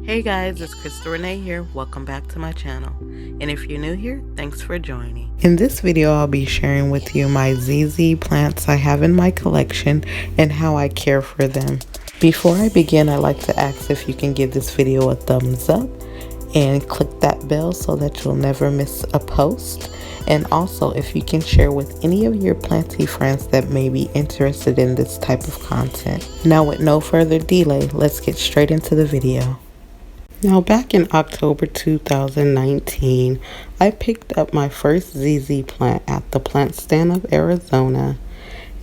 Hey guys, it's CrystalRenèe here. Welcome back to my channel. And if you're new here, thanks for joining. In this video, I'll be sharing with you my ZZ plants I have in my collection and how I care for them. Before I begin, I'd like to ask if you can give this video a thumbs up and click that bell so that you'll never miss a post. And also, if you can share with any of your planty friends that may be interested in this type of content. Now, with no further delay, let's get straight into the video. Now, back in October 2019, I picked up my first ZZ plant at the plant stand of Arizona.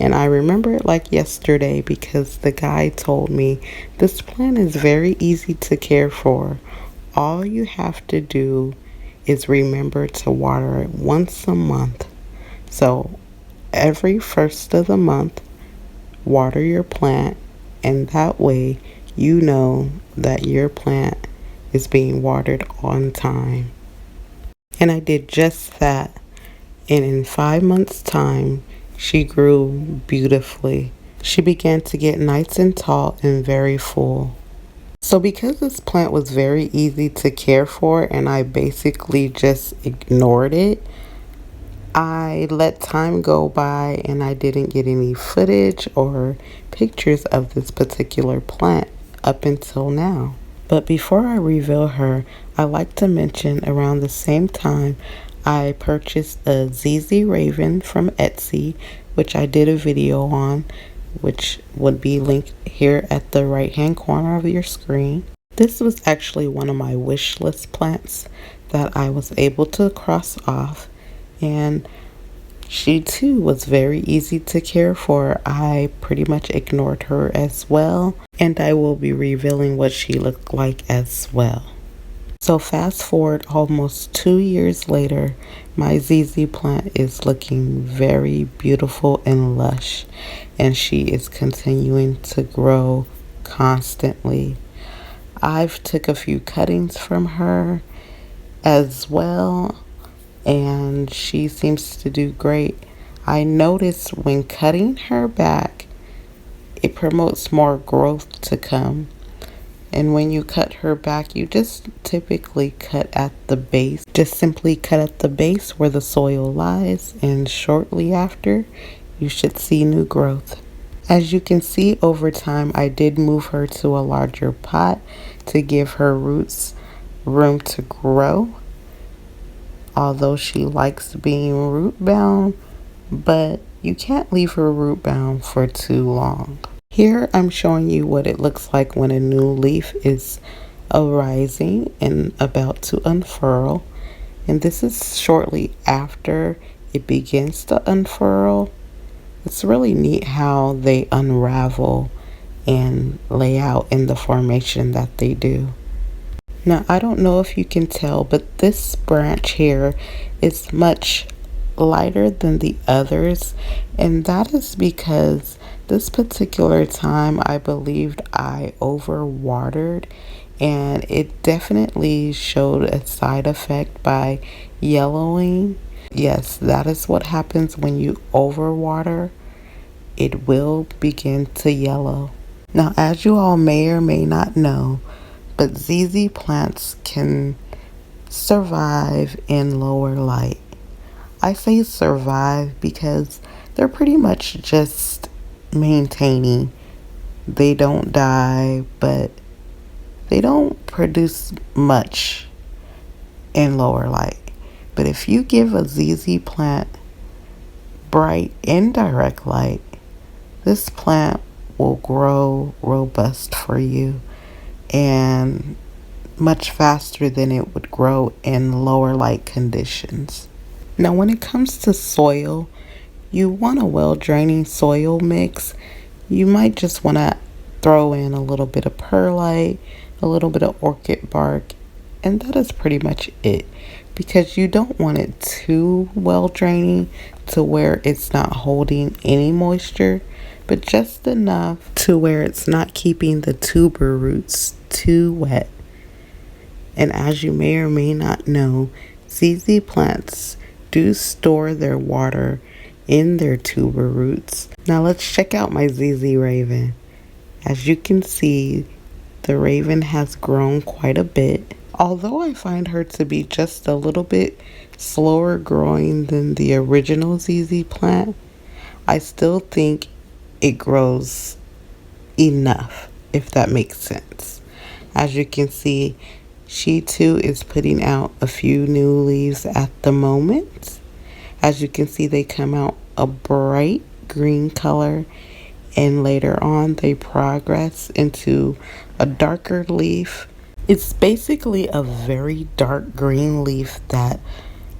And I remember it like yesterday because the guy told me this plant is very easy to care for. All you have to do is remember to water it once a month. So every first of the month, water your plant, and that way you know that your plant is being watered on time. And I did just that, and in 5 months' time she grew beautifully. She began to get nice and tall and very full. So because this plant was very easy to care for and I basically just ignored it, I let time go by and I didn't get any footage or pictures of this particular plant up until now. But before I reveal her, I like to mention around the same time I purchased a ZZ Raven from Etsy, which I did a video on, which would be linked here at the right hand corner of your screen. This was actually one of my wish list plants that I was able to cross off, and she too was very easy to care for. I pretty much ignored her as well, and I will be revealing what she looked like as well. So fast forward almost 2 years later, my ZZ plant is looking very beautiful and lush, and she is continuing to grow constantly. I've took a few cuttings from her as well, and she seems to do great. I noticed when cutting her back, it promotes more growth to come. And when you cut her back, you just typically cut at the base. Just simply cut at the base where the soil lies, and shortly after, you should see new growth. As you can see, over time, I did move her to a larger pot to give her roots room to grow. Although she likes being root bound, but you can't leave her root bound for too long. Here I'm showing you what it looks like when a new leaf is arising and about to unfurl. And this is shortly after it begins to unfurl. It's really neat how they unravel and lay out in the formation that they do. Now, I don't know if you can tell, but this branch here is much lighter than the others, and that is because this particular time I believed I overwatered, and it definitely showed a side effect by yellowing. Yes, that is what happens when you overwater. It will begin to yellow. Now, as you all may or may not know, but ZZ plants can survive in lower light. I say survive because they're pretty much just maintaining. They don't die, but they don't produce much in lower light. But if you give a ZZ plant bright indirect light, this plant will grow robust for you and much faster than it would grow in lower light conditions. Now, when it comes to soil, you want a well draining soil mix. You might just want to throw in a little bit of perlite, a little bit of orchid bark, and that is pretty much it, because you don't want it too well draining to where it's not holding any moisture, but just enough to where it's not keeping the tuber roots too wet. And as you may or may not know, ZZ plants do store their water in their tuber roots. Now let's check out my ZZ Raven. As you can see, the Raven has grown quite a bit. Although I find her to be just a little bit slower growing than the original ZZ plant, I still think it grows enough, if that makes sense. As you can see, she too is putting out a few new leaves at the moment. As you can see, they come out a bright green color, and later on they progress into a darker leaf. It's basically a very dark green leaf that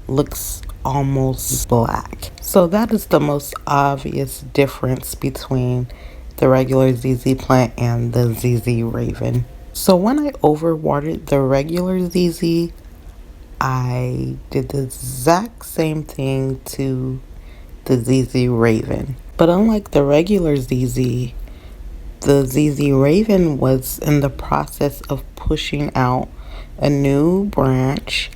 looks almost black. So that is the most obvious difference between the regular ZZ plant and the ZZ Raven. So when I overwatered the regular ZZ, I did the exact same thing to the ZZ Raven. But unlike the regular ZZ, the ZZ Raven was in the process of pushing out a new branch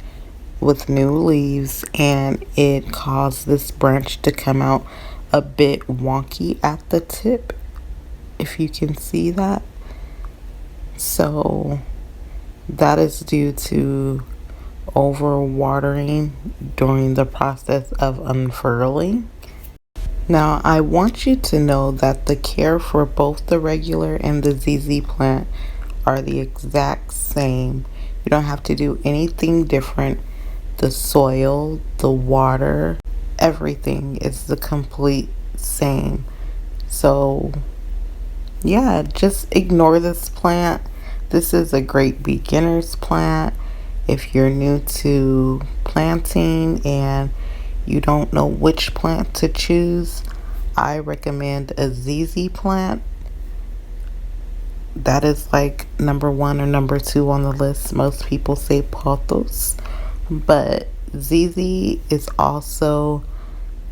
with new leaves, and it caused this branch to come out a bit wonky at the tip, if you can see that. So that is due to overwatering during the process of unfurling. Now I want you to know that the care for both the regular and the ZZ plant are the exact same. You don't have to do anything different. The soil, the water, everything is the complete same. So yeah, just ignore this plant. This is a great beginner's plant. If you're new to planting and you don't know which plant to choose, I recommend a ZZ plant. That is like number 1 or number 2 on the list. Most people say pothos, but ZZ is also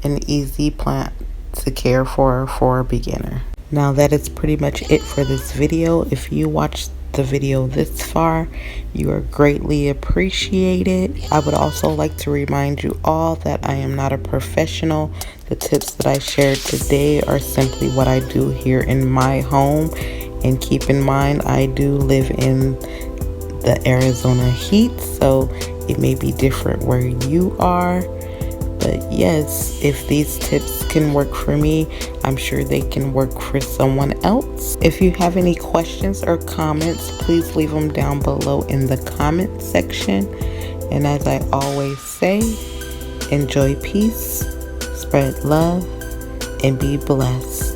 an easy plant to care for a beginner. Now that is pretty much it for this video. If you watched the video this far, you are greatly appreciated. I would also like to remind you all that I am not a professional. The tips that I shared today are simply what I do here in my home. And keep in mind, I do live in the Arizona heat, so it may be different where you are. But yes, if these tips can work for me, I'm sure they can work for someone else. If you have any questions or comments, please leave them down below in the comment section. And as I always say, enjoy peace, spread love, and be blessed.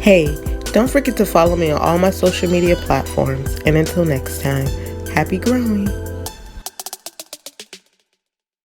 Hey, don't forget to follow me on all my social media platforms. And until next time, happy growing.